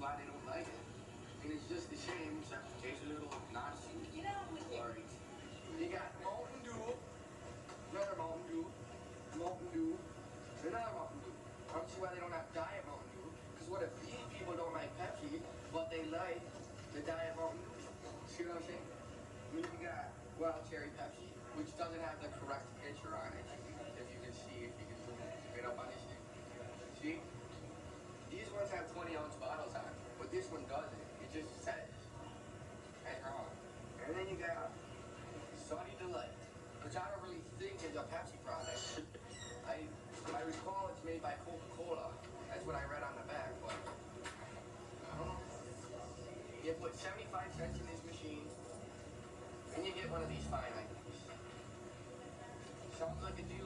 why they don't like it. And it's just the same, except it tastes a little not sweet. You know, with Or you got Mountain Dew, another Mountain Dew, another Mountain Dew. I don't see why they don't have Diet Mountain Dew. Because what if these people don't like Pepsi, but they like the Diet Mountain Dew? See what I'm saying? I mean, you got Wild Cherry Pepsi, which doesn't have the correct picture on it. If you can see, if you can zoom it up on this thing. See? These ones have 20-ounce bottles on, but this one doesn't. It just says. That's wrong. And then you got Sunny Delight, which I don't really think is a Pepsi product. I recall it's made by Coca-Cola. That's what I read on the back, but I don't know. You put 75 cents in this machine, and you get one of these fine items. Sounds like a deal.